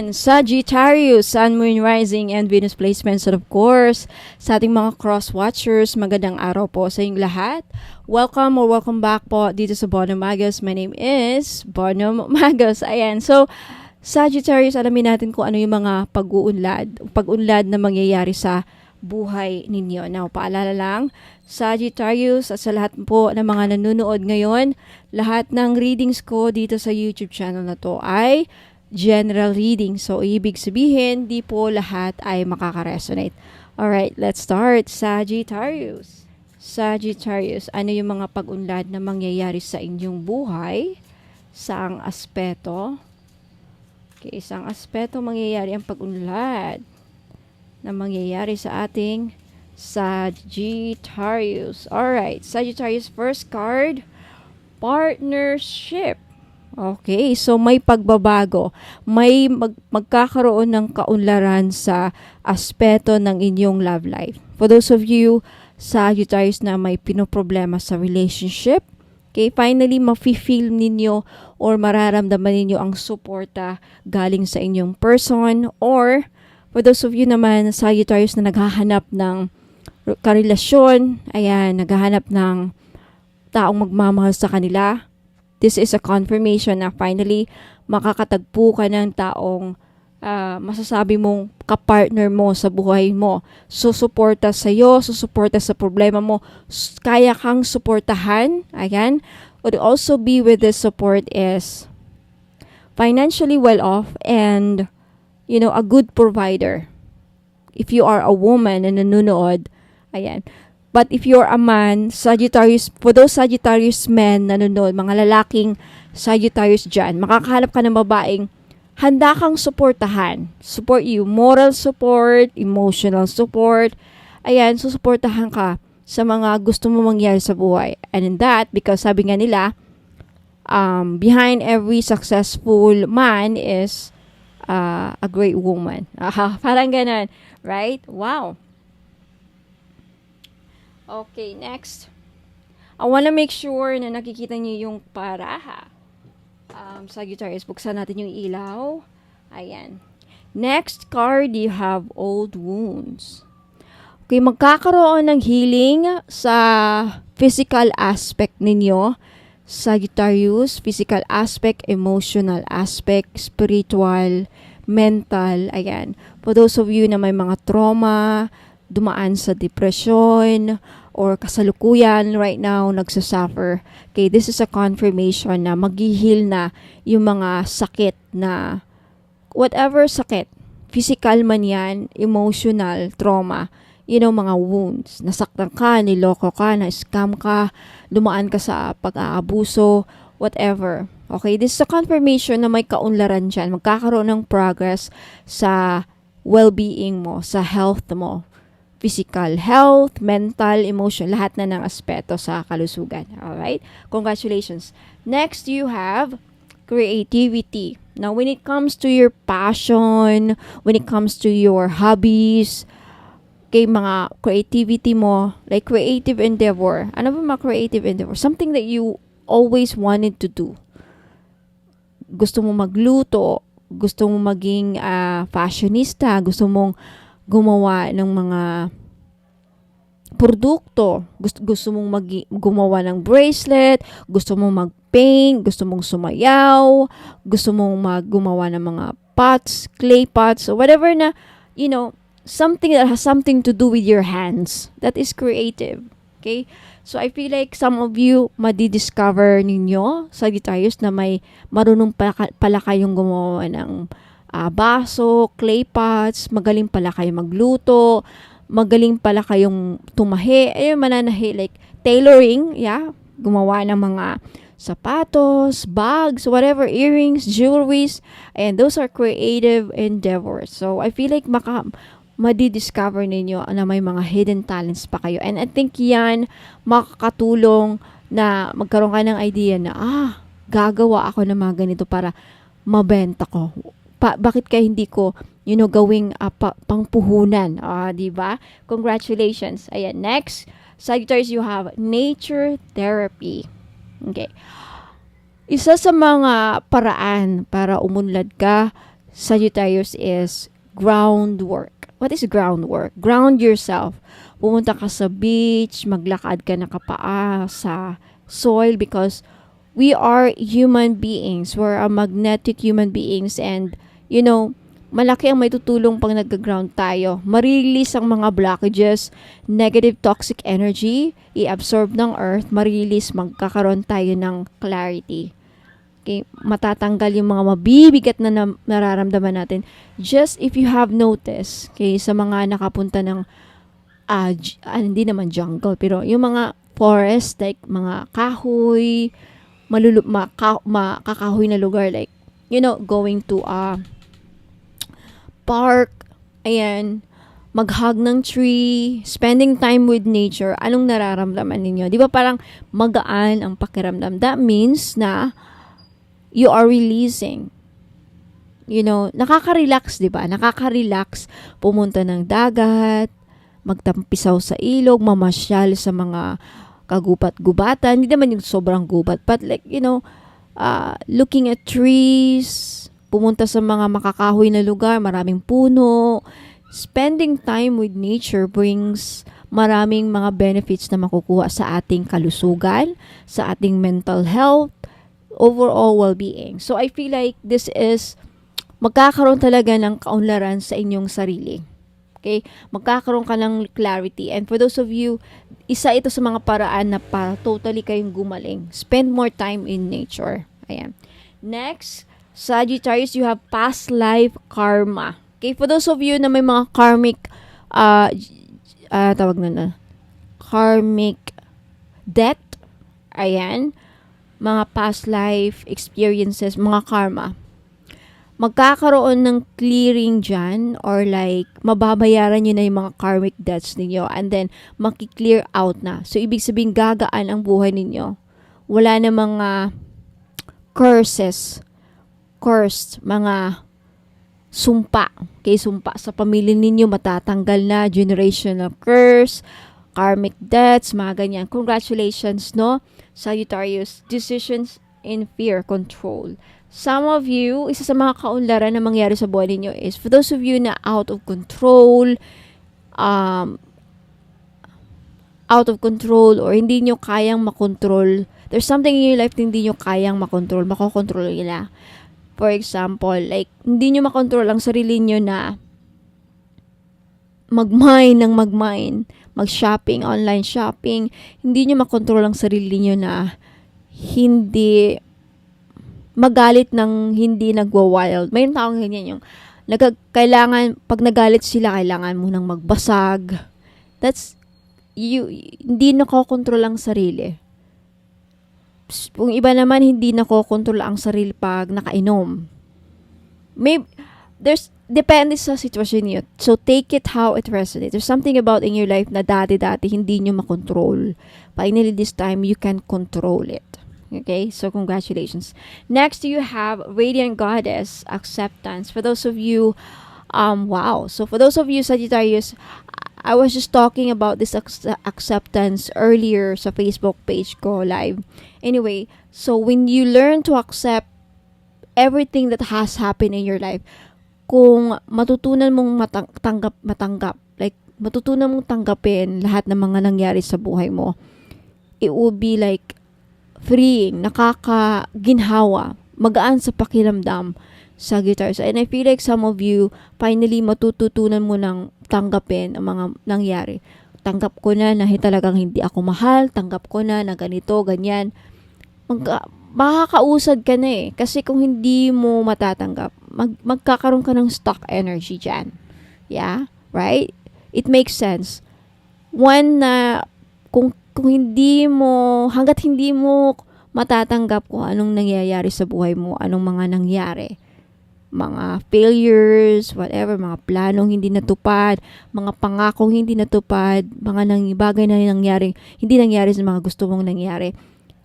Ayan, Sagittarius, Sun, Moon, Rising, and Venus placements. And of course, sa ating mga cross-watchers, magandang araw po sa inyong lahat. Welcome or welcome back po dito sa Bonum Magos. My name is Bonum Magos. Ayan, so Sagittarius, alamin natin kung ano yung mga pag-uunlad na mangyayari sa buhay ninyo. Now, paalala lang, Sagittarius, at sa lahat po ng mga nanonood ngayon, lahat ng readings ko dito sa YouTube channel na to ay general reading. So, ibig sabihin, di po lahat ay makaka-resonate. Alright, let's start. Sagittarius. Sagittarius, ano yung mga pag-unlad na mangyayari sa inyong buhay? Saang aspeto? Okay, isang aspeto mangyayari ang pag-unlad na mangyayari sa ating Sagittarius. Alright, Sagittarius, first card, partnership. Okay, so may pagbabago. May magkakaroon ng kaunlaran sa aspeto ng inyong love life. For those of you, Sagittarius, na may pinoproblema sa relationship, okay, finally, mafe-feel ninyo or mararamdaman ninyo ang suporta galing sa inyong person. Or, for those of you naman, Sagittarius, na naghahanap ng karelasyon, ayan, naghahanap ng taong magmamahal sa kanila, this is a confirmation na finally makakatagpo ka ng taong masasabi mong kapartner mo sa buhay mo. Susuporta sa'yo, susuporta sa problema mo, kaya kang suportahan. Ayan. Would also be with this support is financially well off and, you know, a good provider. If you are a woman na nanonood, ayan. But if you're a man, Sagittarius, for those Sagittarius men na nanonood, mga lalaking Sagittarius dyan, makakahanap ka ng babaeng handa kang suportahan. Support you. Moral support, emotional support. Ayan, susuportahan ka sa mga gusto mo mangyari sa buhay. And in that, because sabi nga nila, behind every successful man is a great woman. Parang ganun. Right? Wow. Okay, next. I wanna make sure na nakikita niyo yung paraha. Sagittarius, buksan natin yung ilaw. Ayan. Next card, you have old wounds. Okay, magkakaroon ng healing sa physical aspect ninyo. Sagittarius, physical aspect, emotional aspect, spiritual, mental. Ayan. For those of you na may mga trauma, dumaan sa depression, or kasalukuyan right now nagsasuffer. Okay, this is a confirmation na mag-heal na yung mga sakit na whatever sakit, physical man yan, emotional, trauma, you know, mga wounds. Nasaktan ka, niloko ka, na-scam ka, dumaan ka sa pag-aabuso, whatever. Okay, this is a confirmation na may kaunlaran dyan. Magkakaroon ng progress sa well-being mo, sa health mo. Physical health, mental, emotion, lahat na ng aspeto sa kalusugan. Alright? Congratulations. Next, you have creativity. Now, when it comes to your passion, when it comes to your hobbies, kay mga creativity mo, like creative endeavor. Ano ba mga creative endeavor? Something that you always wanted to do. Gusto mo magluto, gusto mo maging fashionista, gusto mong gumawa ng mga produkto, gusto mong gumawa ng bracelet, gusto mong mag-paint, gusto mong sumayaw, gusto mong gumawa ng mga pots, clay pots, or whatever na, you know, something that has something to do with your hands. That is creative. Okay? So, I feel like some of you madidiscover ninyo, Sagittarius, na may marunong pala kayong gumawa ng baso, clay pots, magaling pala kayo magluto, magaling pala kayong tumahi, ayun, mananahi, like tailoring, yeah, gumawa ng mga sapatos, bags, whatever, earrings, jewelries, and those are creative endeavors. So, I feel like madidiscover ninyo na may mga hidden talents pa kayo. And I think yan makakatulong na magkaroon ka ng idea na, gagawa ako ng mga ganito para mabenta ko. Bakit kaya hindi ko, you know, gawing pangpuhunan? Diba? Congratulations. Ayan, next. Sagittarius, you have nature therapy. Okay. Isa sa mga paraan para umunlad ka Sagittarius, is groundwork. What is groundwork? Ground yourself. Pumunta ka sa beach, maglakad ka nakapaa sa soil, because we are human beings. We're a magnetic human beings, and malaki ang may tutulong pag nag-ground tayo. Marilis ang mga blockages, negative toxic energy, i-absorb ng earth, marilis, magkakaroon tayo ng clarity. Okay, matatanggal yung mga mabibigat na nararamdaman natin. Just if you have noticed, okay, sa mga nakapunta ng hindi naman jungle, pero yung mga forest, like mga kahoy, makakahoy na lugar, like, going to a park, ayan, mag-hug ng tree, spending time with nature, anong nararamdaman ninyo? Di ba parang magaan ang pakiramdam? That means na you are releasing. Nakaka-relax, di ba? Nakaka-relax pumunta ng dagat, magtampisaw sa ilog, mamasyal sa mga kagubat-gubatan. Hindi naman yung sobrang gubat, but like, looking at trees, pumunta sa mga makakahoy na lugar, maraming puno. Spending time with nature brings maraming mga benefits na makukuha sa ating kalusugan, sa ating mental health, overall well-being. So I feel like this is magkakaroon talaga ng kaunlaran sa inyong sarili. Okay? Magkakaroon ka ng clarity. And for those of you, isa ito sa mga paraan na para totally kayong gumaling. Spend more time in nature. Ayan. Next, Sagittarius, you have past life karma. Okay? For those of you na may mga karmic karmic debt, ayan, mga past life experiences, mga karma, magkakaroon ng clearing dyan, or like, mababayaran nyo na yung mga karmic debts ninyo, and then, maki-clear out na. So, ibig sabihin, gagaan ang buhay ninyo. Wala na mga cursed, mga sumpa. Okay, sumpa sa pamilya ninyo, matatanggal na, generational curse, karmic debts, mga ganyan. Congratulations, no? Sagittarius, decisions in fear, control. Some of you, isa sa mga kaunlaran na mangyari sa buhay ninyo is, for those of you na out of control, or hindi nyo kayang makontrol, there's something in your life na hindi nyo kayang makontrol, makokontrol nila. For example, like, hindi nyo makontrol ang sarili nyo na mag-mine, mag-shopping, online shopping. Hindi nyo makontrol ang sarili nyo na hindi magalit ng hindi nagwa-wild. May taong ganyan yung kailangan, pag nagalit sila, kailangan mo nang magbasag. That's, hindi nakokontrol ang sarili. Kung iba naman, hindi nakokontrol ang sarili pag nakainom. Depende sa sitwasyon niyo. So, take it how it resonates. There's something about in your life na dati hindi nyo makontrol. Finally, this time, you can control it. Okay? So, congratulations. Next, you have Radiant Goddess, Acceptance. For those of you, wow. So, for those of you, Sagittarius, I was just talking about this acceptance earlier sa Facebook page ko live. Anyway, so when you learn to accept everything that has happened in your life, kung matutunan mong matanggap, like matutunan mong tanggapin lahat ng mga nangyari sa buhay mo, it will be like freeing, nakakaginhawa, magaan sa pakiramdam, Sagittarius. And I feel like some of you, finally, matututunan mo ng tanggapin ang mga nangyari. Tanggap ko na talagang hindi ako mahal. Tanggap ko na ganito, ganyan. Makakausad ka na eh. Kasi kung hindi mo matatanggap, magkakaroon ka ng stuck energy dyan. Yeah? Right? It makes sense. One na, kung hindi mo, hanggat hindi mo matatanggap kung anong nangyayari sa buhay mo, anong mga nangyari, mga failures, whatever, mga planong hindi natupad, mga pangakong hindi natupad, mga bagay na hindi nangyari sa mga gusto mong nangyari.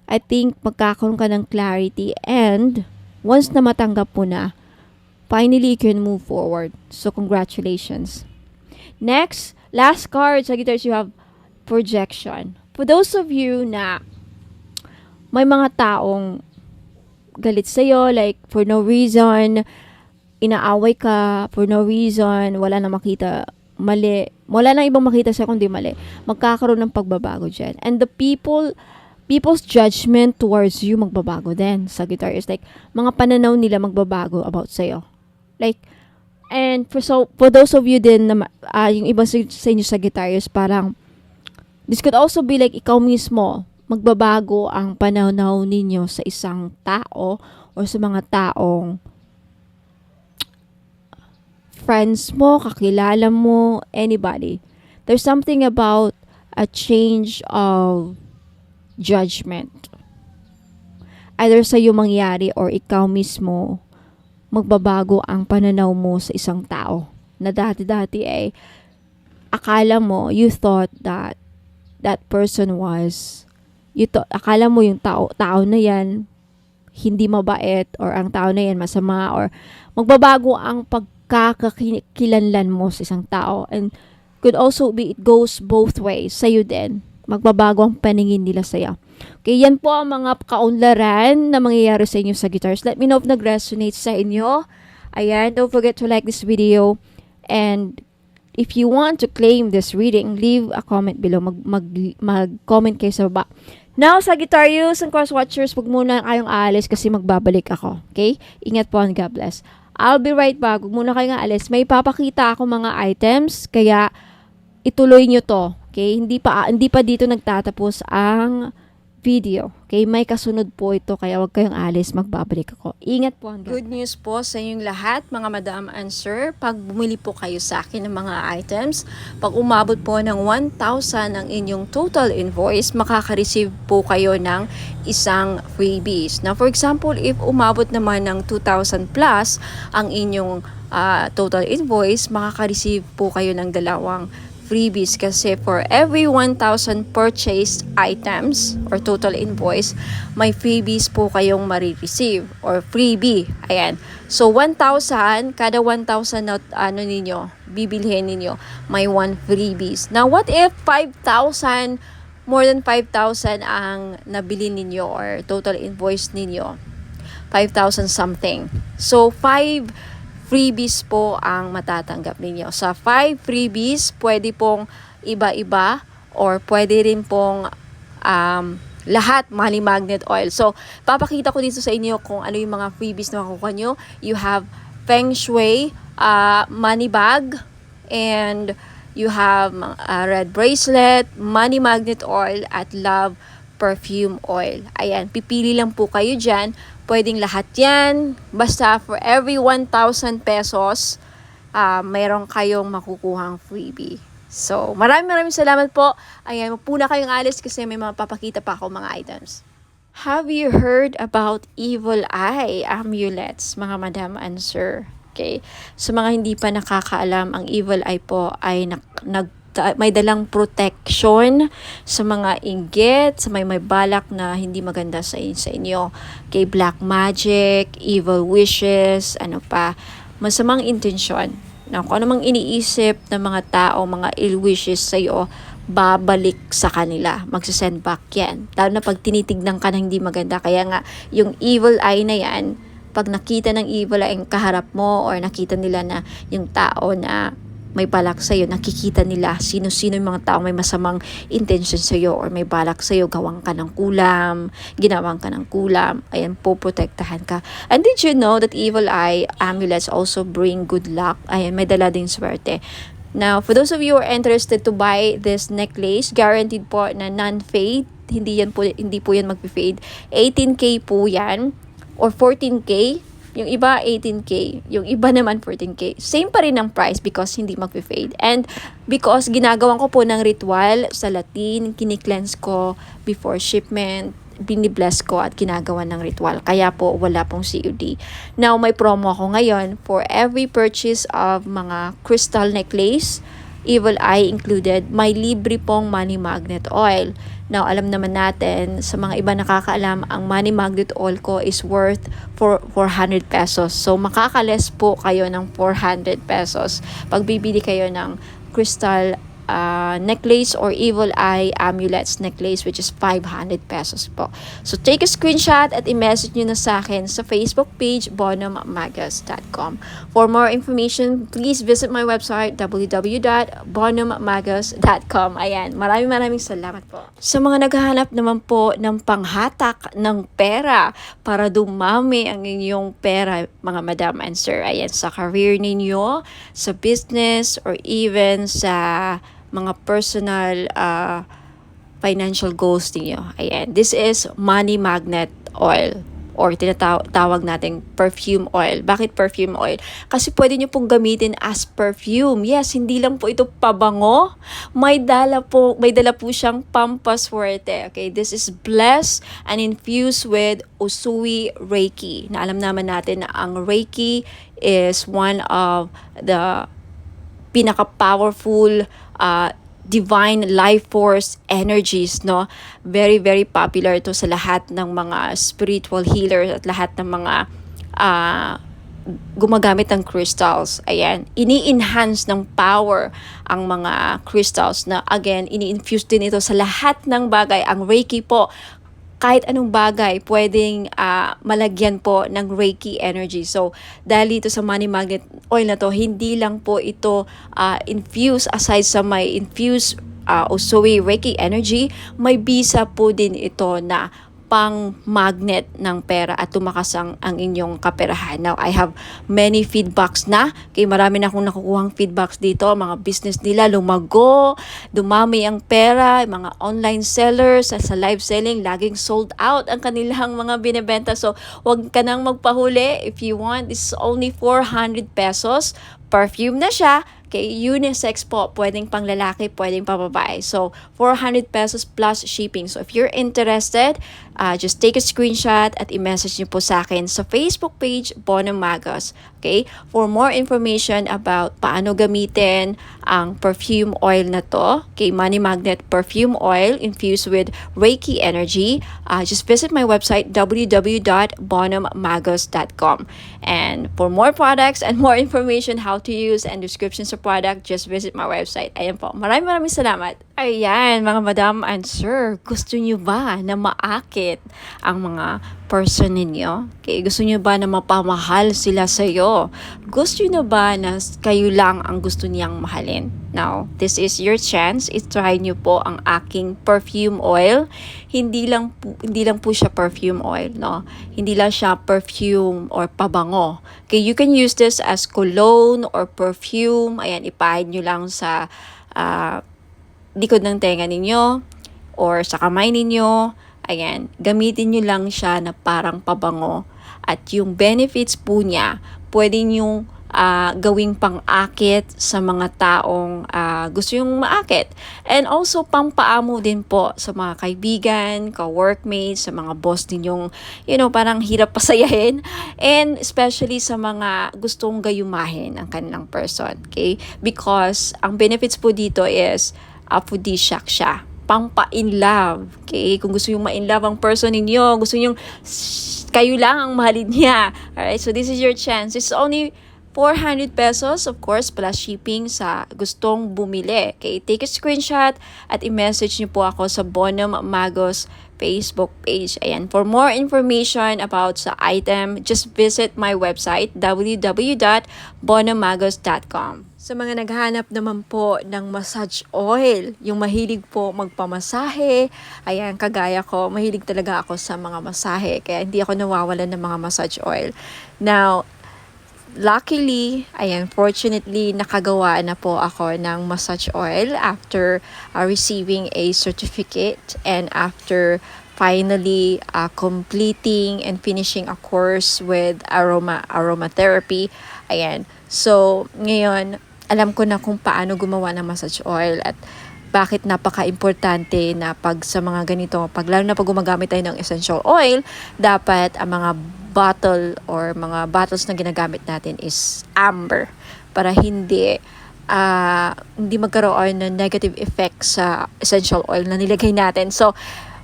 I think magkakaroon ka ng clarity, and once na matanggap mo na, finally you can move forward. So, congratulations. Next, last card, Sagittarius, you have projection. For those of you na may mga taong galit sa'yo, like for no reason, inaaway ka for no reason, wala na makita mali, wala na ibang makita sa kundi mali, magkakaroon ng pagbabago dyan. And the people's judgment towards you magbabago din. Sagittarius, like, mga pananaw nila magbabago about sa'yo. Like, and for those of you din na yung iba sa inyo Sagittarius, parang this could also be like ikaw mismo, magbabago ang pananaw ninyo sa isang tao or sa mga taong friends mo, kakilala mo, anybody. There's something about a change of judgment. Either sa'yo mangyari or ikaw mismo, magbabago ang pananaw mo sa isang tao. Na dati-dati akala mo, you thought that that person was, akala mo yung tao na yan, hindi mabait, or ang tao na yan masama, or magbabago ang pagkakakilanlan mo sa isang tao. And could also be, it goes both ways, sa'yo din. Magbabago ang paningin nila sa'yo. Okay, yan po ang mga kaunlaran na mangyayari sa inyo Sagittarius. Let me know if nag-resonate sa inyo. Ayan, don't forget to like this video. And if you want to claim this reading, leave a comment below. Mag-comment kayo sa baba. Now, Sagittarius and Cross Watchers, wag muna kayong aalis kasi magbabalik ako. Okay? Ingat po and God bless. I'll be right back. Wag muna kayong aalis. May papakita ako mga items, kaya ituloy nyo to. Okay? Hindi pa dito nagtatapos ang video. Okay, may kasunod po ito kaya wag kayong alis, magbabalik ako. Ingat po. Good news po sa inyong lahat, mga madam and sir. Pag bumili po kayo sa akin ng mga items, pag umabot po ng 1,000 ang inyong total invoice, makaka-receive po kayo ng isang freebies. Now, for example, if umabot naman ng 2,000 plus ang inyong total invoice, makaka-receive po kayo ng dalawang freebies kasi for every 1,000 purchased items or total invoice, may freebies po kayong marireceive or freebie. Ayan. So, 1,000, kada 1,000 na ninyo, bibilhin ninyo, may 1 freebies. Now, what if 5,000, more than 5,000 ang nabili ninyo or total invoice ninyo? 5,000 something. So, 5 freebies po ang matatanggap ninyo. Sa 5 freebies, pwede pong iba-iba or pwede rin pong lahat money magnet oil. So, papakita ko dito sa inyo kung ano yung mga freebies na makukuha nyo. You have Feng Shui money bag, and you have red bracelet, money magnet oil, at love perfume oil. Ayan, pipili lang po kayo dyan. Pwedeng lahat yan. Basta for every 1,000 pesos, mayroon kayong makukuhang freebie. So, maraming salamat po. Ayan, mapuna kayong alis kasi may mapapakita pa ako mga items. Have you heard about evil eye amulets, mga madam and sir? Okay. So, mga hindi pa nakakaalam, ang evil eye po ay may dalang protection sa mga inggit, sa may balak na hindi maganda sa inyo. Kay black magic, evil wishes, ano pa, masamang intensyon. Na kung anumang iniisip ng mga tao, mga ill wishes sa iyo, babalik sa kanila. Magsasend back yan. Lalo na pag tinitignan ka na hindi maganda. Kaya nga, yung evil eye na yan, pag nakita ng evil eye ang kaharap mo or nakita nila na yung tao na may balak sa'yo, nakikita nila sino-sino yung mga tao may masamang intention sa'yo or may balak sa'yo, gawang ka ng kulam, ginawang ka ng kulam, ayan po, protektahan ka. And did you know that evil eye amulets also bring good luck? Ayan, may dala din swerte. Now, for those of you who are interested to buy this necklace, guaranteed po na non-fade, hindi po yan mag-fade. 18K po yan, or 14K. Yung iba 18K, yung iba naman 14K. Same pa rin ang price because hindi mag-fade. And because ginagawan ko po ng ritual sa Latin, kini-cleanse ko before shipment, binibless ko at ginagawa ng ritual. Kaya po wala pong COD. Now may promo ako ngayon for every purchase of mga crystal necklace, evil eye included, may libre pong money magnet oil. Now, alam naman natin, sa mga iba nakakaalam, ang money magnet oil ko is worth 400 pesos. So, makakales po kayo ng 400 pesos pag bibili kayo ng crystal necklace or evil eye amulets necklace, which is 500 pesos po. So take a screenshot at i-message nyo na sa akin sa Facebook page bonummagus.com. For more information, please visit my website www.bonummagus.com. Ayan, maraming salamat po. Sa mga naghahanap naman po ng panghatak ng pera para dumami ang inyong pera, mga madam and sir, ayan, sa career ninyo, sa business, or even sa mga personal financial goals niyo. Ayan, this is money magnet oil or tinatawag nating perfume oil. Bakit perfume oil? Kasi pwede nyo pong gamitin as perfume. Yes, hindi lang po ito pabango. May dala po siyang pampaswerte. Okay, this is blessed and infused with Usui Reiki. Na alam naman natin na ang Reiki is one of the pinaka-powerful divine life force energies, no? Very popular to sa lahat ng mga spiritual healers at lahat ng mga gumagamit ng crystals. Ayan, ini-enhance ng power ang mga crystals na, again, ini-infuse din ito sa lahat ng bagay. Ang Reiki po, kahit anong bagay, pwedeng malagyan po ng Reiki energy. So, dahil dito sa money magnet oil na to, hindi lang po ito infuse, aside sa may infuse Usui Reiki energy, may bisa po din ito na pang magnet ng pera at tumakas ang inyong kaperahan. Now, I have many feedbacks na. Kaya marami na akong nakukuhang feedbacks dito. Mga business nila lumago, dumami ang pera, mga online sellers sa live selling, laging sold out ang kanilang mga binebenta. So, wag ka nang magpahuli. If you want, this is only 400 pesos. Perfume na siya. Okay, unisex po, pwedeng pang lalaki, pwedeng pang babae. So, 400 pesos plus shipping. So, if you're interested, just take a screenshot at i-message niyo po sa akin sa Facebook page, Bonum Magus. Okay, for more information about paano gamitin ang perfume oil na to, okay, Money Magnet Perfume Oil infused with Reiki energy, just visit my website, www.bonummagus.com. And for more products and more information, how to use and descriptions of product, just visit my website. Ayan po. Maraming salamat. Ayan, mga madam and sir, gusto nyo ba na maakit ang mga person ninyo? Okay, gusto nyo ba na mapamahal sila sa'yo? Gusto nyo ba na kayo lang ang gusto niyang mahalin? Now, this is your chance. I-try nyo po ang aking perfume oil. Hindi lang po siya perfume oil, no? Hindi lang siya perfume or pabango. Okay, you can use this as cologne or perfume. Ayan, ipahid nyo lang sa likod ng tenga ninyo or sa kamay ninyo. Ayan, gamitin nyo lang siya na parang pabango. At yung benefits po niya, pwede nyo gawing pang-akit sa mga taong gusto yung maakit. And also, pampaamo din po sa mga kaibigan, ka-workmates, sa mga boss ninyong, parang hirap pasayahin. And especially sa mga gustong gayumahin ang kanilang person. Okay? Because ang benefits po dito is aphrodisiac siya. Pampa-in love. Okay? Kung gusto yung ma-in love ang person ninyo, gusto yung kayo lang ang mahalin niya. Alright? So, this is your chance. It's only 400 pesos, of course, plus shipping sa gustong bumili. Okay? Take a screenshot at i-message niyo po ako sa Bonum Magus Facebook page. Ayan. For more information about sa item, just visit my website, www.bonummagus.com. Sa mga naghanap naman po ng massage oil, yung mahilig po magpamasahe, ayan, kagaya ko, mahilig talaga ako sa mga masahe, kaya hindi ako nawawalan ng mga massage oil. Now, luckily, fortunately, nakagawa na po ako ng massage oil after receiving a certificate and after finally completing and finishing a course with aromatherapy. Ayan. So, ngayon, alam ko na kung paano gumawa ng massage oil at bakit napaka-importante na pag sa mga ganito, lalo na pag gumagamit tayo ng essential oil, dapat ang mga bottle or mga bottles na ginagamit natin is amber para hindi magkaroon ng negative effect sa essential oil na nilagay natin. So,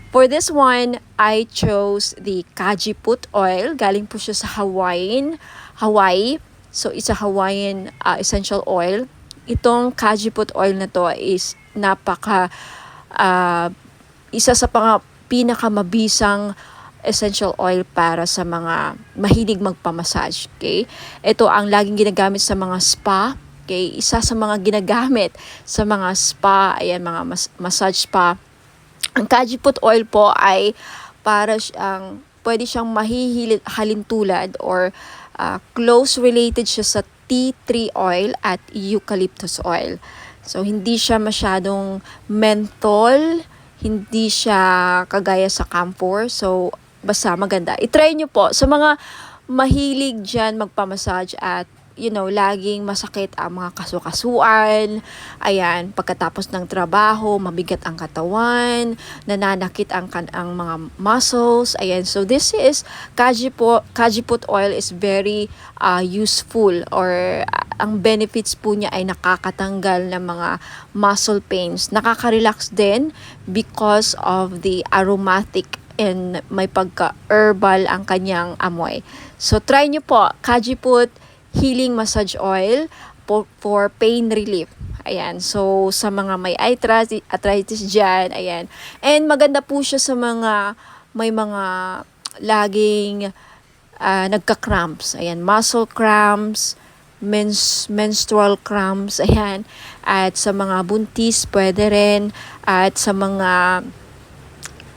for this one, I chose the Kajiput oil. Galing po siya sa Hawaii. So, it's a Hawaiian essential oil. itong Cajiput oil na to is isa sa pinakamabisang essential oil para sa mga mahilig magpamassage. Okay? Ito ang laging ginagamit sa mga spa. Okay? Isa sa mga ginagamit sa mga spa, ayan, mga massage spa. Ang Cajiput oil po ay pwede siyang halintulad or close related siya sa tea tree oil at eucalyptus oil. So, hindi siya masyadong menthol, hindi siya kagaya sa camphor. So, basta maganda. I-try nyo po sa mga mahilig dyan magpamassage at laging masakit ang mga kasukasuan. Ayan, pagkatapos ng trabaho, mabigat ang katawan, nananakit ang mga muscles. Ayan, so this is Cajiput oil is very useful, or ang benefits po niya ay nakakatanggal ng mga muscle pains. Nakaka-relax din because of the aromatic and may pagka-herbal ang kanyang amoy. So try nyo po, Cajiput Healing Massage Oil for pain relief. Ayan. So, sa mga may arthritis dyan, ayan. And maganda po siya sa may mga laging nagka-cramps. Ayan. Muscle cramps, menstrual cramps, ayan. At sa mga buntis, pwede rin. At sa mga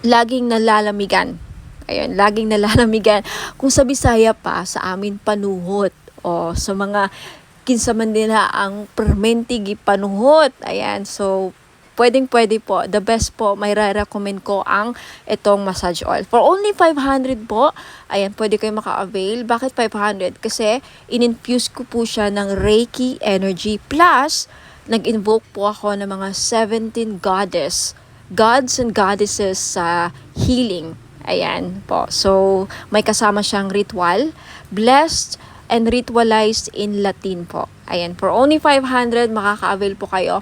laging nalalamigan. Ayan, laging nalalamigan. Kung sa Bisaya pa, sa amin panuhot. O sa mga kinsa man nila ang permentigi panuhot. Ayan, so pwede po. The best po, may recommend ko ang itong massage oil. For only 500 po, ayan, pwede kayo maka-avail. Bakit 500? Kasi in-infuse ko po siya ng Reiki energy. Plus, nag-invoke po ako ng mga 17 gods and goddesses sa healing. Ayan po. So, may kasama siyang ritual. Blessed and ritualized in Latin po. Ayan, for only 500, makaka-avail po kayo.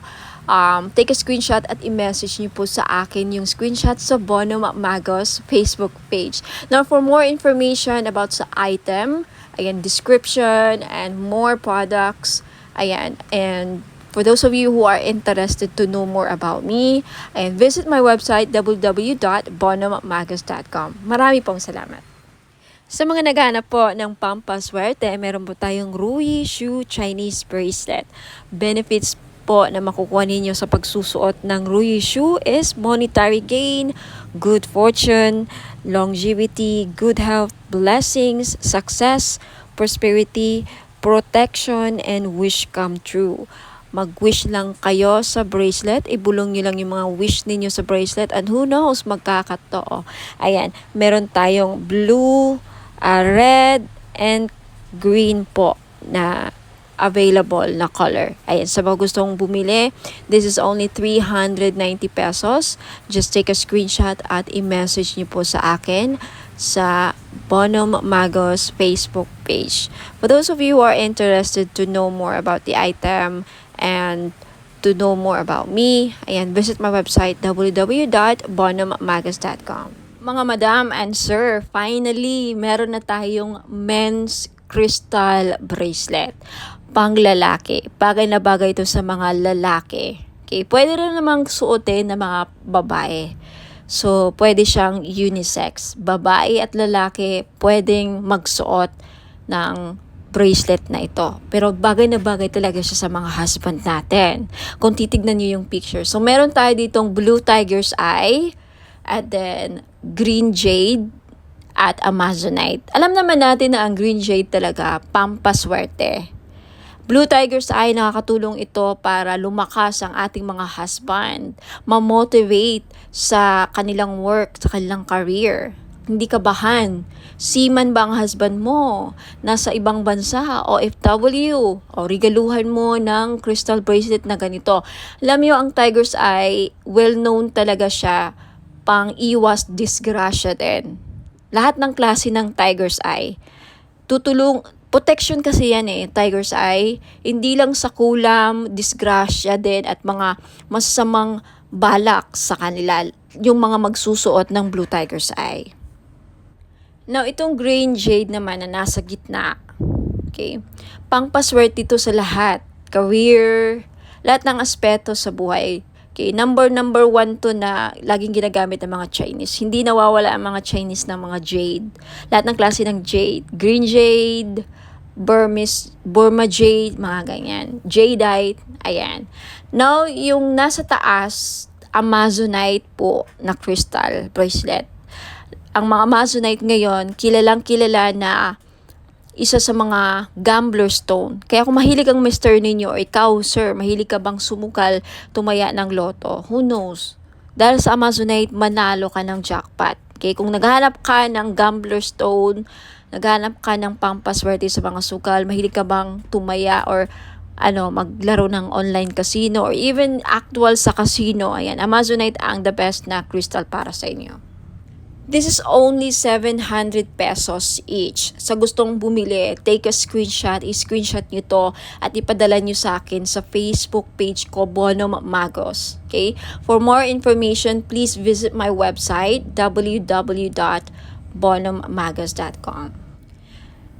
Take a screenshot at i-message niyo po sa akin yung screenshot sa Bono Magos Facebook page. Now, for more information about sa item, ayan, description, and more products, ayan, and for those of you who are interested to know more about me, ayan, visit my website, www.bonomagos.com. Marami pong salamat. Sa mga naghahanap po ng pampaswerte, meron po tayong Rui Shu Chinese Bracelet. Benefits po na makukuha ninyo sa pagsusuot ng Rui Shu is monetary gain, good fortune, longevity, good health, blessings, success, prosperity, protection, and wish come true. Mag-wish lang kayo sa bracelet, ibulong nyo lang yung mga wish ninyo sa bracelet, and who knows, magkakatotoo. Ayan, meron tayong blue, red, and green po na available na color. Ayan, sa mga gustong bumili, this is only 390 pesos. Just take a screenshot at i-message nyo po sa akin sa Bonom Magos Facebook page. For those of you who are interested to know more about the item and to know more about me, ayan, visit my website www.bonommagos.com. Mga madam and sir, finally, meron na tayong men's crystal bracelet. Pang lalaki. Bagay na bagay ito sa mga lalaki. Okay, pwede rin namang suotin ng mga babae. So, pwede siyang unisex. Babae at lalaki pwedeng magsuot ng bracelet na ito. Pero bagay na bagay talaga siya sa mga husband natin. Kung titignan niyo yung picture. So, meron tayo ditong blue tiger's eye, at then green jade, at amazonite. Alam naman natin na ang green jade talaga pampaswerte. Blue tiger's eye, nakakatulong ito para lumakas ang ating mga husband, ma-motivate sa kanilang work, sa kanilang career. Hindi kabahan. Seaman ba ang husband mo? Nasa ibang bansa, OFW, o regaluhan mo ng crystal bracelet na ganito. Alam niyo, ang tiger's eye, well-known talaga siya pang iwas disgrasya din. Lahat ng klase ng tiger's eye, protection kasi yan tiger's eye, hindi lang sa kulam, disgrasya din at mga masasamang balak sa kanila, yung mga magsusuot ng blue tiger's eye. Now, itong green jade naman na nasa gitna, okay, pangpaswerte ito sa lahat. Career, lahat ng aspeto sa buhay. Okay, number one to na laging ginagamit ng mga Chinese. Hindi nawawala ang mga Chinese ng mga jade. Lahat ng klase ng jade. Green jade, Burma jade, mga ganyan. Jadeite, ayan. Now, yung nasa taas, Amazonite po na crystal bracelet. Ang mga Amazonite ngayon, kilalang kilala na isa sa mga gambler stone. Kaya kung mahilig ang mister ninyo or ikaw, sir, mahilig ka bang sumukal, tumaya ng loto, who knows? Dahil sa Amazonite, manalo ka ng jackpot. Okay, kung naghahanap ka ng gambler stone, naghahanap ka ng pampaswerte sa mga sukal, mahilig ka bang tumaya or maglaro ng online casino or even actual sa casino, ayan, Amazonite ang the best na crystal para sa inyo. This is only 700 pesos each. Sa gustong bumili, take a screenshot, i-screenshot nyo to at ipadala nyo sa akin sa Facebook page ko, Bonum Magos. Okay? For more information, please visit my website, www.bonummagos.com.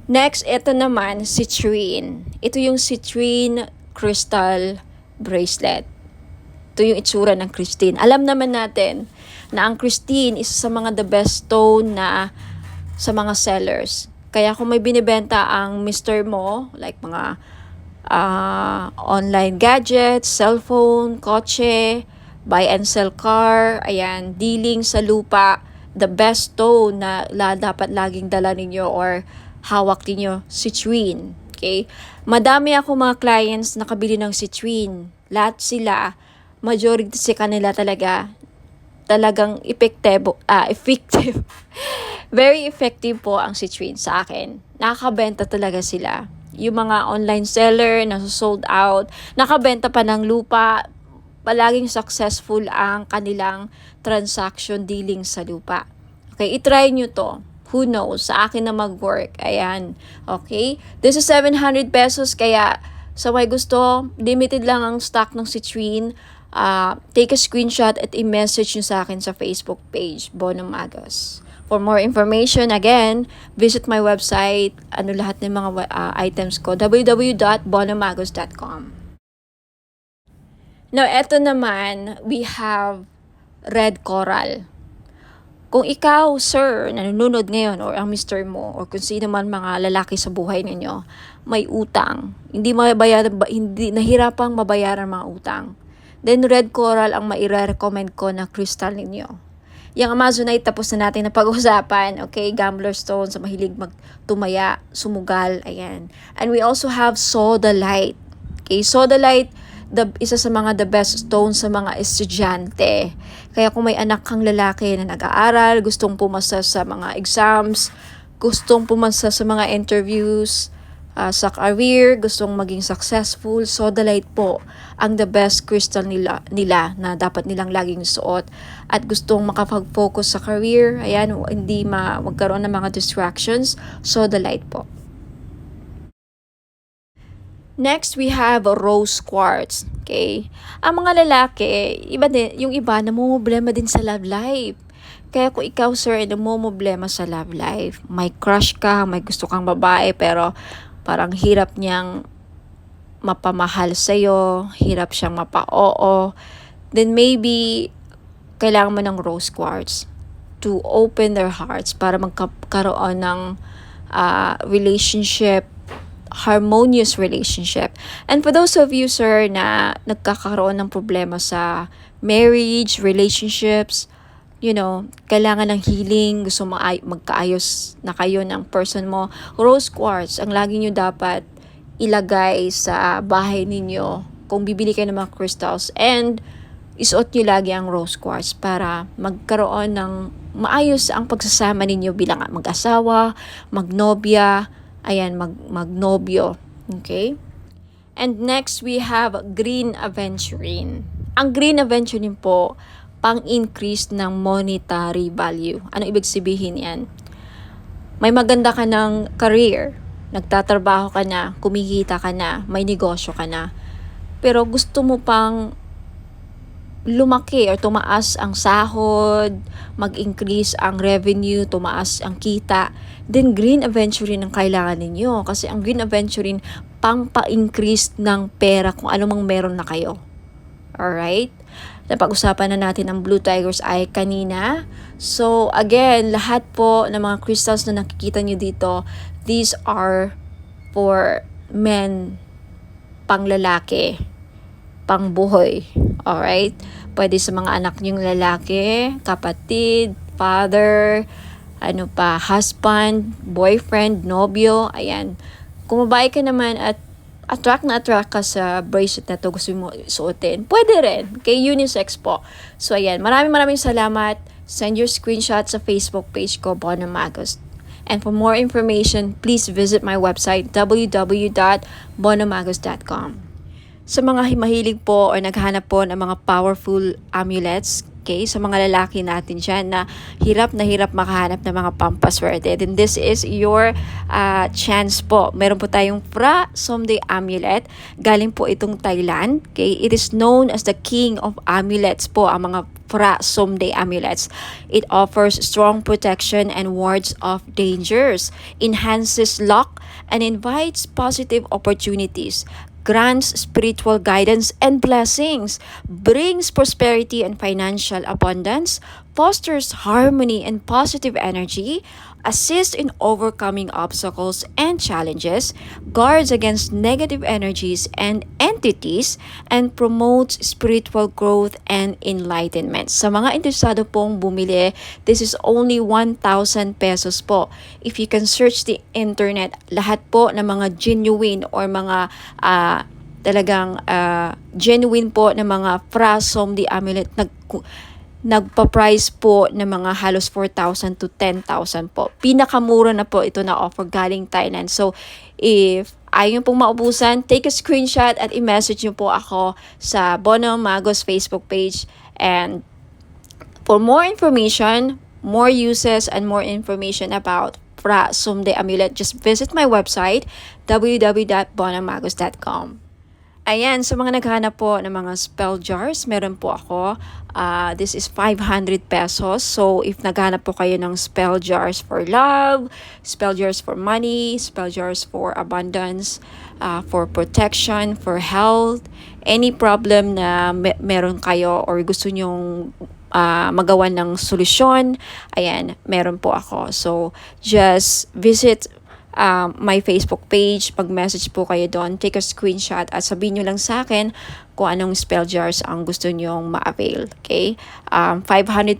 Next, ito naman, citrine. Ito yung citrine crystal bracelet. Ito yung itsura ng Christine. Alam naman natin na ang Christine isa sa mga the best stone na sa mga sellers. Kaya kung may binibenta ang mister mo, like mga online gadgets, cellphone, kotse, buy and sell car, ayan, dealing sa lupa, the best stone na dapat laging dala ninyo or hawak ninyo, citrine. Okay? Madami ako mga clients na nakabili ng citrine. Lahat sila, majority sa kanila talagang effective. Very effective po ang citrine sa akin. Nakakabenta talaga sila. Yung mga online seller na sold out, nakabenta pa ng lupa, palaging successful ang kanilang transaction dealing sa lupa. Okay, itry nyo to. Who knows? Sa akin na mag-work. Ayan. Okay? This is 700 pesos kaya sa may gusto, limited lang ang stock ng citrine. Take a screenshot at i-message nyo sa akin sa Facebook page, Bonum Magos. For more information, again, visit my website, lahat ng mga items ko, www.bonummagos.com. Now, eto naman, we have red coral. Kung ikaw, sir, nanonood ngayon or ang mister mo or kung sino man mga lalaki sa buhay ninyo, may utang, hindi nahirapang mabayaran mga utang, then red coral ang maire-recommend ko na crystal ninyo. Yung Amazonite, tapos na natin na pag-usapan. Okay, gambler stone sa mahilig magtumaya, sumugal, ayan. And we also have sodalite. Okay, sodalite, isa sa mga the best stone sa mga estudyante. Kaya kung may anak kang lalaki na nag-aaral, gustong pumasa sa mga exams, gustong pumasa sa mga interviews, sa career, gustong maging successful, sodalite po ang the best crystal nila na dapat nilang laging suot. At gustong makapag-focus sa career, ayan, hindi magkaroon ng mga distractions, sodalite po. Next, we have rose quartz. Okay? Ang mga lalaki, yung iba namumblema din sa love life. Kaya kung ikaw, sir, namumblema sa love life, may crush ka, may gusto kang babae, pero parang hirap niyang mapamahal sa'yo, hirap siyang mapa-oo, then maybe kailangan mo ng rose quartz to open their hearts para magkaroon ng relationship, harmonious relationship. And for those of you, sir, na nagkakaroon ng problema sa marriage, relationships, kailangan ng healing, gusto magkaayos na kayo ng person mo, rose quartz ang lagi nyo dapat ilagay sa bahay ninyo kung bibili kayo ng mga crystals, and isuot nyo lagi ang rose quartz para magkaroon ng maayos ang pagsasama ninyo bilang mag-asawa, magnobya, ayan, magnobyo. Okay? And next, we have green aventurine. Ang green aventurine po, pang-increase ng monetary value. Ano ibig sabihin yan? May maganda ka ng career, nagtatrabaho ka na, kumikita ka na, may negosyo ka na, pero gusto mo pang lumaki or tumaas ang sahod, mag-increase ang revenue, tumaas ang kita, then green aventurine ang kailangan ninyo. Kasi ang green aventurine, pang-pa-increase ng pera kung ano mang meron na kayo. Alright? Napag-usapan na natin ang Blue Tiger's Eye kanina. So, again, lahat po ng mga crystals na nakikita nyo dito, these are for men, pang lalaki, pang buhay. Alright? Pwede sa mga anak nyong lalaki, kapatid, father, husband, boyfriend, nobyo, ayan. Kung babae ka naman at attract ka sa bracelet na to, gusto mo suotin, pwede rin. Kay unisex po. So, ayan. Maraming salamat. Send your screenshot sa Facebook page ko, Bono Magos. And for more information, please visit my website, www.bonomagos.com. Sa mga mahilig po or naghahanap po ng mga powerful amulets, okay, sa mga lalaki natin dyan na hirap makahanap ng mga pampaswerte, then this is your chance po. Meron po tayong Phra Somday Amulet. Galing po itong Thailand. Okay? It is known as the king of amulets po, ang mga Phra Somday Amulets. It offers strong protection and wards off dangers, enhances luck, and invites positive opportunities, grants spiritual guidance and blessings, brings prosperity and financial abundance, fosters harmony and positive energy, assists in overcoming obstacles and challenges, guards against negative energies and entities, and promotes spiritual growth and enlightenment. Sa mga interesado pong bumili, this is only 1,000 pesos po. If you can search the internet, lahat po ng mga genuine or mga talagang genuine po na mga Phra Somday Amulet nagpa-price po ng mga halos 4,000 to 10,000 po. Pinakamura na po ito na offer galing Thailand. So, if ayaw pong maubusan, take a screenshot at i-message nyo po ako sa Bono Magos Facebook page. And for more information, more uses, and more information about Phra Somday Amulet, just visit my website, www.bonomagos.com. Ayan, sa mga naghahanap po ng mga spell jars, meron po ako. This is 500 pesos. So, if naghahanap po kayo ng spell jars for love, spell jars for money, spell jars for abundance, for protection, for health, any problem na meron kayo or gusto nyong magawa ng solusyon, ayan, meron po ako. So, just visit my Facebook page, pag-message po kayo doon, take a screenshot at sabihin nyo lang sa akin kung anong spell jars ang gusto nyong ma-avail. Okay? 500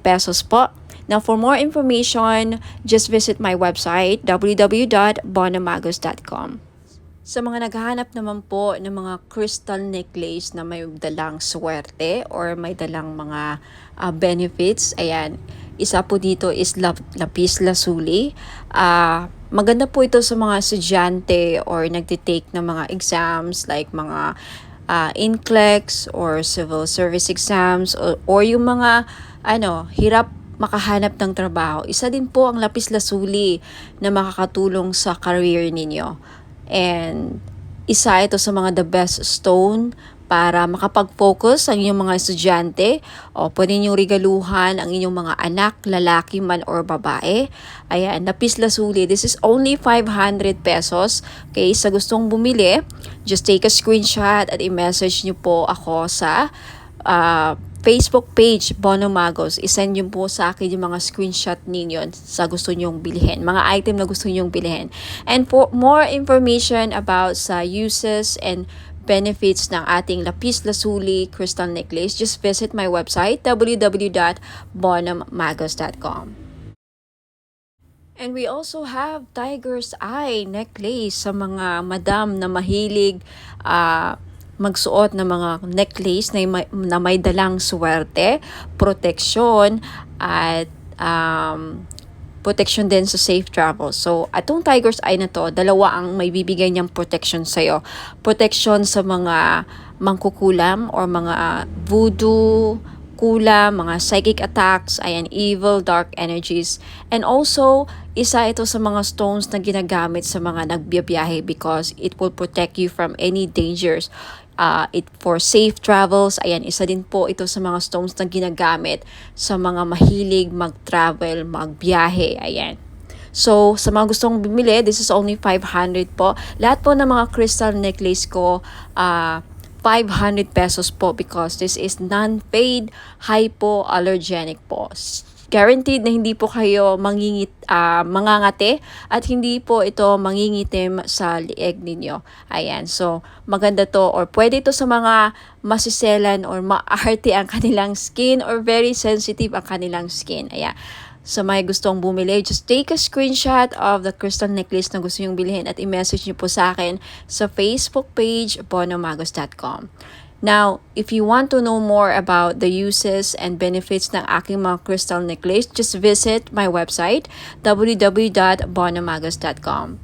pesos po. Now, for more information, just visit my website, www.bonomagos.com. Sa mga naghahanap naman po ng mga crystal necklace na may dalang swerte or may dalang mga benefits, ayan, isa po dito is lapis lazuli. Maganda po ito sa mga estudyante or nagtitake ng mga exams like mga NCLEX or civil service exams or yung mga hirap makahanap ng trabaho. Isa din po ang lapis lazuli na makakatulong sa career ninyo. And isa ito sa mga the best stone para makapag-focus ang inyong mga estudyante o pwede nyo regaluhan ang inyong mga anak, lalaki man or babae. Ayan, lapis lazuli. This is only 500 pesos. Okay, sa gustong bumili, just take a screenshot at i-message nyo po ako sa Facebook page, Bono Magos. I-send nyo po sa akin yung mga screenshot ninyo sa gusto nyong bilhin. Mga item na gusto nyong bilhin. And for more information about sa uses and benefits ng ating lapis lazuli crystal necklace, just visit my website, www.bonomagos.com. And we also have Tiger's Eye necklace sa mga madam na mahilig magsuot ng mga necklace na may dalang swerte, proteksyon, at protection din sa safe travel. So, atong Tiger's Eye na to, dalawa ang may bibigay niyang protection sa'yo. Protection sa mga mangkukulam or mga voodoo, kulam, mga psychic attacks, ayan, evil, dark energies. And also, isa ito sa mga stones na ginagamit sa mga nagbiyabiyahe because it will protect you from any dangers. it for safe travels. Ayan, isa din po ito sa mga stones na ginagamit sa mga mahilig mag-travel, magbiyahe. Ayan. So, sa mga gustong bumili, this is only 500 po. Lahat po ng mga crystal necklace ko, 500 pesos po because this is non-paid, hypoallergenic po. Guaranteed na hindi po kayo mangangate at hindi po ito mangingitim sa lieg ninyo. Ayan, so maganda to or pwede ito sa mga masiselan or maarte ang kanilang skin or very sensitive ang kanilang skin. Ayan. Sa may gustong bumili, just take a screenshot of the crystal necklace na gusto nyong bilhin at i-message nyo po sa akin sa Facebook page bonomagos.com. Now, if you want to know more about the uses and benefits ng aking mga crystal necklace, just visit my website www.bonomagos.com.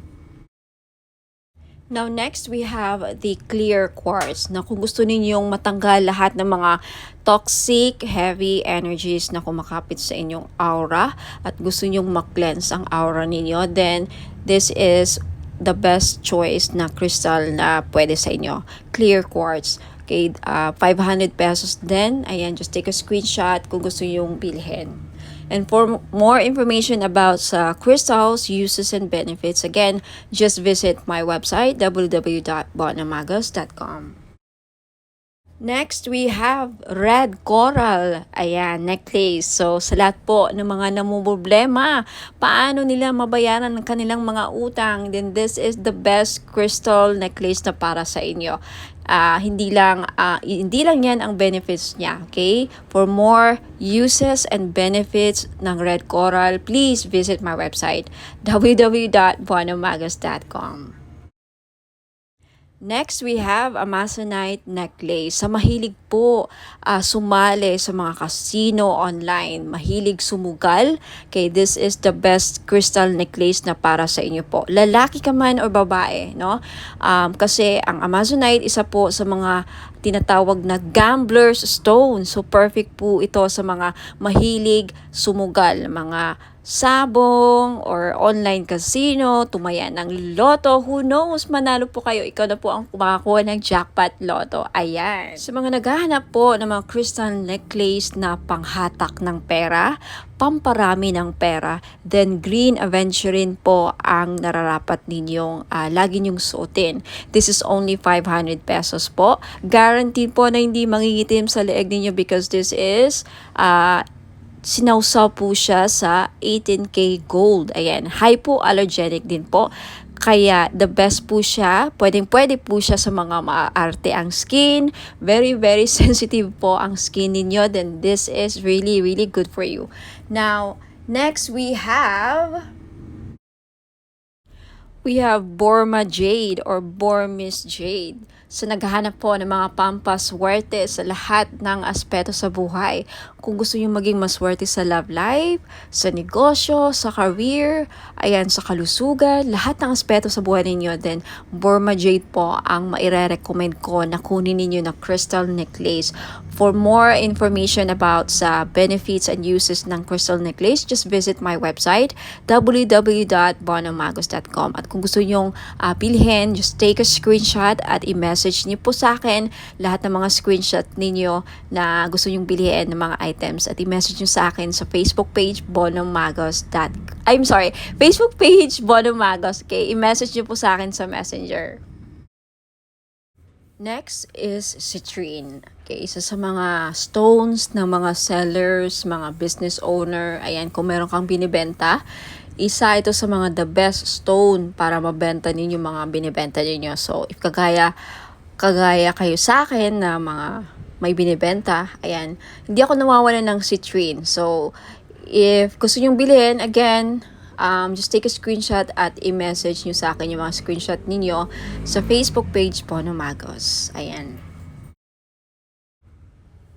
Now, next, we have the clear quartz na kung gusto ninyong matanggal lahat ng mga toxic, heavy energies na kumakapit sa inyong aura at gusto nyong mag-cleanse ang aura ninyo, then this is the best choice na crystal na pwede sa inyo. Clear quartz. Okay, 500 pesos din. Ayan, just take a screenshot kung gusto nyong bilhin. And for more information about crystals, uses, and benefits, again, just visit my website, www.bonomagos.com. Next, we have red coral. Ayan, necklace. So, sa lahat po ng mga namumroblema, paano nila mabayaran ang kanilang mga utang, then this is the best crystal necklace na para sa inyo. Hindi lang yan ang benefits niya, okay? For more uses and benefits ng red coral, please visit my website, www.bonomagos.com. Next, we have Amazonite necklace. Sa mahilig po sumali sa mga casino online, mahilig sumugal, okay, this is the best crystal necklace na para sa inyo po. Lalaki ka man o babae, no? Kasi ang Amazonite, isa po sa mga tinatawag na gambler's stone. So, perfect po ito sa mga mahilig sumugal, mga sabong or online casino, tumaya ng loto, who knows, manalo po kayo, ikaw na po ang kumakakuha ng jackpot loto. Ayan. Sa mga naghahanap po ng mga crystal necklace na panghatak ng pera, pamparami ng pera, then green aventurine po ang nararapat ninyong lagi nyong suotin. This is only 500 pesos po. Guaranteed po na hindi mangingitim sa leeg ninyo because this is sinawsaw po siya sa 18K gold. Ayan, hypoallergenic din po. Kaya the best po siya, pwede po siya sa mga maarte ang skin, very sensitive po ang skin ninyo, then this is really good for you. Now, next we have Burma Jade or Burmese Jade. So, naghahanap po ng mga pampaswerte sa lahat ng aspeto sa buhay. Kung gusto nyo maging maswerte sa love life, sa negosyo, sa career, ayan, sa kalusugan, lahat ng aspeto sa buhay ninyo, then Burma Jade po ang maire-recommend ko na kunin ninyo na crystal necklace. For more information about sa benefits and uses ng crystal necklace, just visit my website, www.bonomagos.com. At kung gusto nyong bilhin, just take a screenshot at i-message niyo po sa akin lahat ng mga screenshot ninyo na gusto nyong bilhin ng mga items at i-message niyo sa akin sa Facebook page Facebook page Bonomagos. Okay, i-message niyo po sa akin sa Messenger. Next is citrine. Okay, isa sa mga stones ng mga sellers, mga business owner. Ayan, kung meron kang binibenta, isa ito sa mga the best stone para mabenta ninyo mga binibenta ninyo. So, if kagaya kayo sa akin na mga may binibenta, ayan, hindi ako nawawalan ng citrine. So, if gusto nyong bilhin, again, just take a screenshot at i-message nyo sa akin yung mga screenshot ninyo sa Facebook page Bonomagos. Ayan.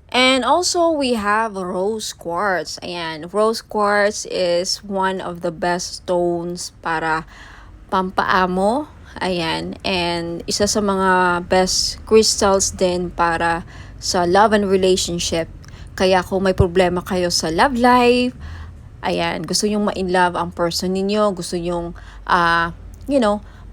And also, we have rose quartz. Ayan, rose quartz is one of the best stones para pampaamo. Ayan, and isa sa mga best crystals din para sa love and relationship. Kaya kung may problema kayo sa love life, ayan, gusto nyong ma-in love ang person ninyo, gusto nyong,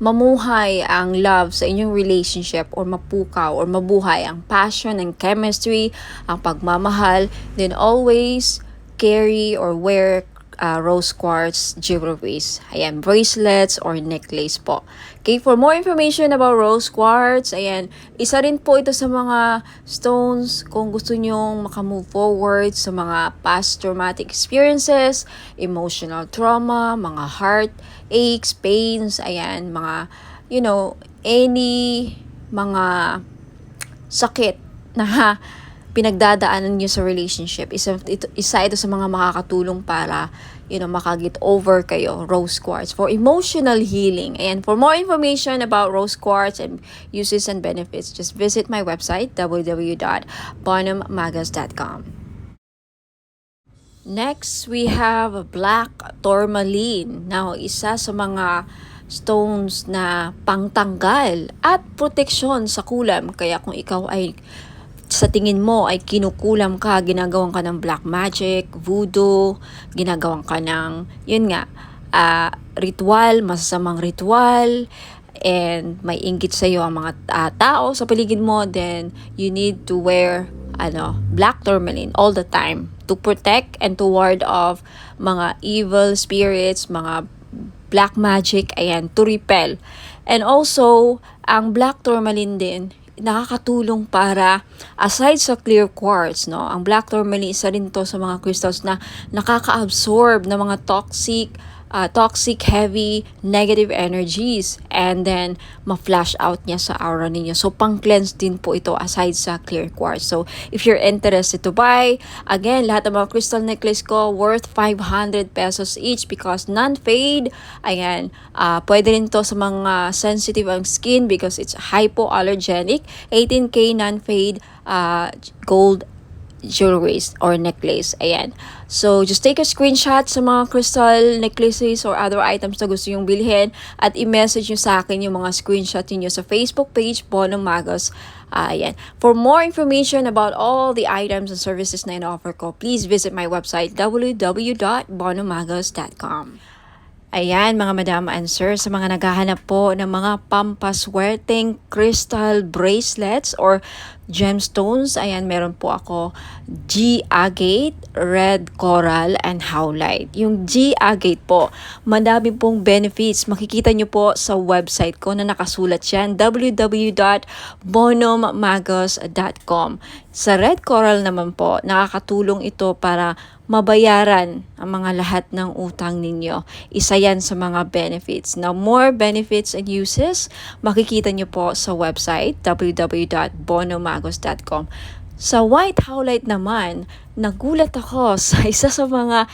mamuhay ang love sa inyong relationship or mapukaw or mabuhay ang passion and chemistry, ang pagmamahal, then always carry or wear rose quartz jewelries. Ayan, bracelets or necklace po. Okay, for more information about rose quartz, ayan, isa rin po ito sa mga stones kung gusto nyong makamove forward sa mga past traumatic experiences, emotional trauma, mga heart aches, pains, ayan, mga, any mga sakit na pinagdadaanan nyo sa relationship. Isa ito sa mga makakatulong para, makaget over kayo, rose quartz, for emotional healing. And for more information about rose quartz and uses and benefits, just visit my website, www.bonhammagas.com. Next, we have black tourmaline. Now, isa sa mga stones na pangtanggal at proteksyon sa kulam. Kaya kung ikaw ay sa tingin mo ay kinukulam ka, ginagawan ka ng black magic, voodoo, ginagawan ka ng, ritual, masasamang ritual, and may inggit sa iyo ang mga tao sa paligid mo, then you need to wear black tourmaline all the time to protect and to ward off mga evil spirits, mga black magic, ayan, to repel. And also, ang black tourmaline din, nakakatulong para, aside sa clear quartz, ang black tourmaline, isa rin to sa mga crystals na nakaka-absorb ng mga toxic, heavy, negative energies, and then ma-flash out niya sa aura ninyo. So, pang-cleanse din po ito aside sa clear quartz. So, if you're interested to buy, again, lahat ng mga crystal necklace ko worth 500 pesos each because non-fade. Ayan, pwede rin to sa mga sensitive ang skin because it's hypoallergenic. 18K non-fade gold jewelries or necklace. Ayan. So, just take a screenshot sa mga crystal necklaces or other items na gusto nyong bilhin at i-message nyo sa akin yung mga screenshot niyo sa Facebook page, Bonham Magos. Ayan. For more information about all the items and services na in-offer ko, please visit my website, www.bonhammagos.com. Ayan, mga madam and sir, sa mga naghahanap po ng mga pampaswerteng crystal bracelets or gemstones, ayan, meron po ako G-agate, red coral, and howlite. Yung G-agate po, madami pong benefits. Makikita nyo po sa website ko na nakasulat yan, www.bonhammagos.com. Sa red coral naman po, nakakatulong ito para mabayaran ang mga lahat ng utang ninyo. Isa yan sa mga benefits. Now, more benefits and uses, makikita nyo po sa website, www.bonhammagos.com. Sa white howlite naman, nagulat ako sa isa sa mga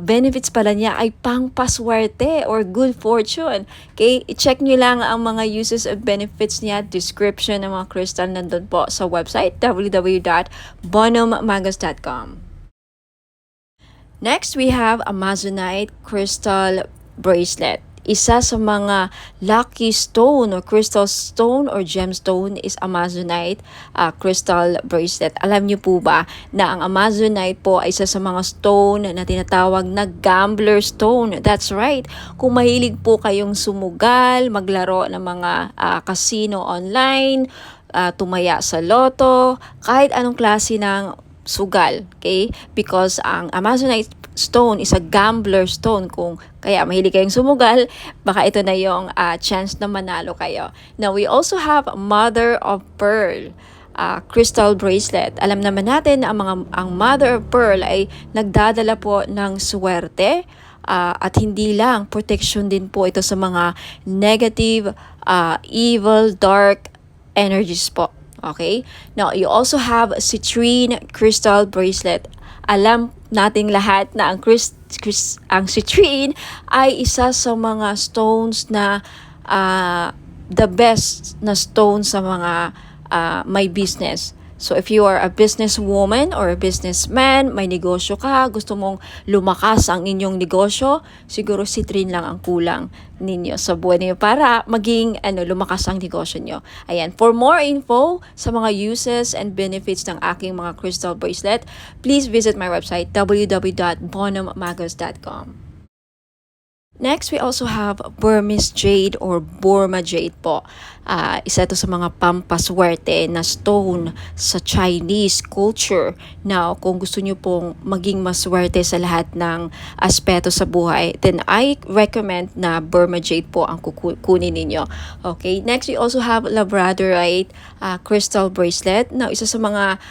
benefits pala niya ay pangpaswerte or good fortune. Okay, i-check nyo lang ang mga uses and benefits niya, description ng mga crystal nandun po sa website, www.bonhammagos.com. Next, we have Amazonite crystal bracelet. Isa sa mga lucky stone or crystal stone or gemstone is Amazonite crystal bracelet. Alam niyo po ba na ang Amazonite po ay isa sa mga stone na tinatawag na gambler stone? That's right. Kung mahilig po kayong sumugal, maglaro ng mga casino online, tumaya sa loto, kahit anong klase ng sugal, okay? Because ang Amazonite stone is a gambler stone. Kung kaya mahilig kayong sumugal, baka ito na yung chance na manalo kayo. Now, we also have mother of pearl crystal bracelet. Alam naman natin na ang mother of pearl ay nagdadala po ng swerte at hindi lang, protection din po ito sa mga negative, evil, dark energies po. Okay? Now, you also have citrine crystal bracelet. Alam nating lahat na ang citrine ay isa sa mga stones na the best na stone sa mga may business. So, if you are a businesswoman or a businessman, may negosyo ka, gusto mong lumakas ang inyong negosyo, siguro citrine lang ang kulang ninyo sa buhay niyo para maging lumakas ang negosyo niyo. Ayan, for more info sa mga uses and benefits ng aking mga crystal bracelet, please visit my website, www.bonhammagos.com. Next, we also have Burmese jade or Burma jade po. Isa ito sa mga pampaswerte na stone sa Chinese culture. Now, kung gusto nyo pong maging maswerte sa lahat ng aspeto sa buhay, then I recommend na Burma jade po ang kukunin ninyo. Okay, next we also have Labradorite crystal bracelet. Now, isa sa mga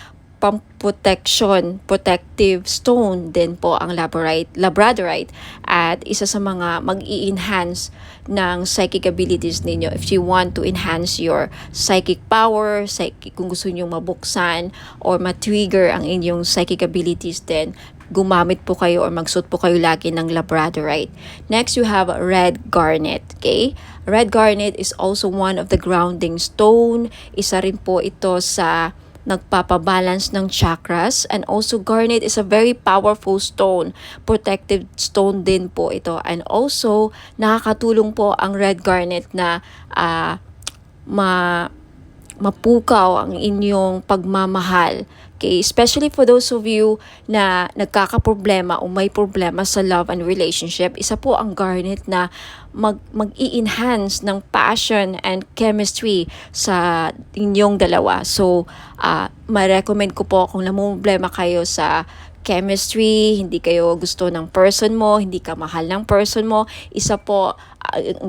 protective stone din po ang Labradorite at isa sa mga mag-i-enhance ng psychic abilities ninyo if you want to enhance your psychic power, kung gusto niyo mabuksan or ma-trigger ang inyong psychic abilities din, gumamit po kayo or magsuot po kayo lagi ng Labradorite. Next, you have red garnet. Okay? Red garnet is also one of the grounding stone. Isa rin po ito sa nagpapabalance ng chakras, and also garnet is a very powerful stone, protective stone din po ito, and also nakakatulong po ang red garnet na mapukaw ang inyong pagmamahal. Okay, especially for those of you na nagkakaproblema o may problema sa love and relationship, isa po ang garnet na mag-i-enhance ng passion and chemistry sa inyong dalawa. So, ma-recommend ko po kung namumblema kayo sa chemistry, hindi kayo gusto ng person mo, hindi ka mahal ng person mo, isa po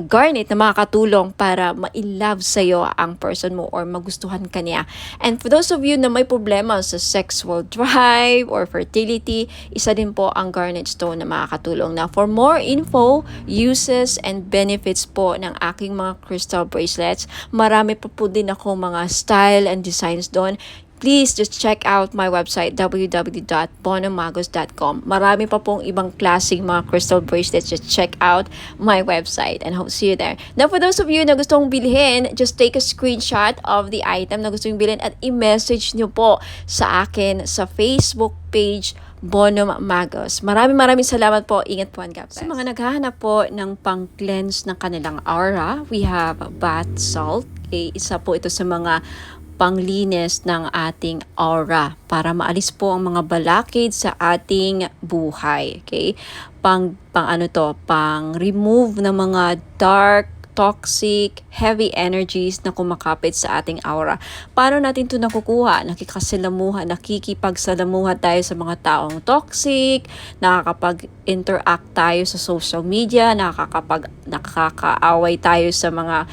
garnet na makakatulong para ma-in-love sa'yo ang person mo or magustuhan ka niya. And for those of you na may problema sa sexual drive or fertility, isa din po ang garnet stone na makakatulong. Now, for more info, uses, and benefits po ng aking mga crystal bracelets, marami pa po din ako mga style and designs doon. Please just check out my website, www.bonomagos.com. Marami pa pong ibang klaseng mga crystal bracelets. Just check out my website and hope to see you there. Now, for those of you na gustong bilhin, just take a screenshot of the item na gusto nyo bilhin at i-message nyo po sa akin sa Facebook page Bono Magos. Maraming salamat po. Ingat po, and God bless. Sa mga naghahanap po ng pang-cleanse ng kanilang aura, we have bath salt. Okay, isa po ito sa mga panglinis ng ating aura para maalis po ang mga balakid sa ating buhay. Okay? Pang remove ng mga dark, toxic, heavy energies na kumakapit sa ating aura. Paano natin ito nakukuha? Nakikipagsalamuha tayo sa mga taong toxic, nakakapag-interact tayo sa social media, nakakaaway tayo sa mga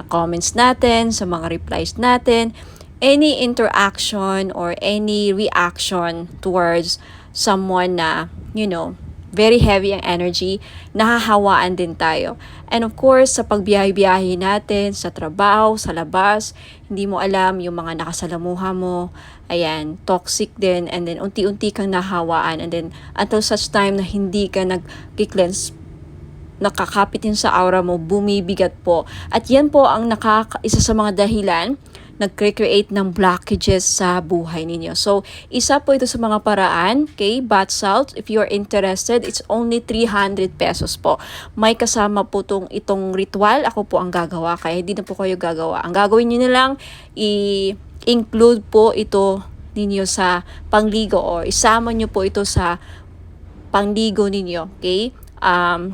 comments natin, sa mga replies natin. Any interaction or any reaction towards someone na, very heavy ang energy, nahahawaan din tayo. And of course, sa pagbiyahe-biyahe natin, sa trabaho, sa labas, hindi mo alam yung mga nakasalamuha mo, ayan, toxic din, and then unti-unti kang nahawaan, and then until such time na hindi ka nag-cleanse, nakakapit yun sa aura mo, bumibigat po. At yan po ang isa sa mga dahilan nag-create ng blockages sa buhay ninyo. So, isa po ito sa mga paraan, okay? Bath salt, if you are interested, it's only 300 pesos po. May kasama po itong ritual. Ako po ang gagawa, kaya hindi na po kayo gagawa. Ang gagawin nyo na lang, i-include po ito ninyo sa pangligo or isama nyo po ito sa pangligo ninyo, okay?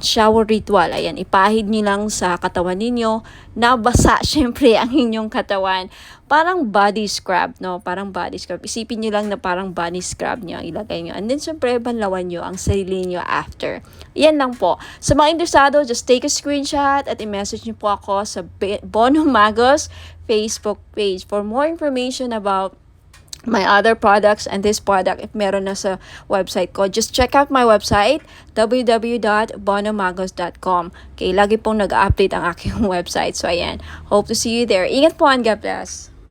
Shower ritual. Ayan, ipahid nyo lang sa katawan ninyo. Nabasa, syempre, ang inyong katawan. Parang body scrub, no? Parang body scrub. Isipin nyo lang na parang body scrub nyo. Ilagay nyo. And then, syempre, banlawan nyo ang sarili nyo after. Yan lang po. Sa mga interesado, just take a screenshot at i-message nyo po ako sa Bono Magos Facebook page for more information about my other products and this product. If meron na sa website ko, just check out my website, www.bonomagos.com. Okay, lagi pong nag-update ang aking website. So, ayan. Hope to see you there. Ingat po, and God bless.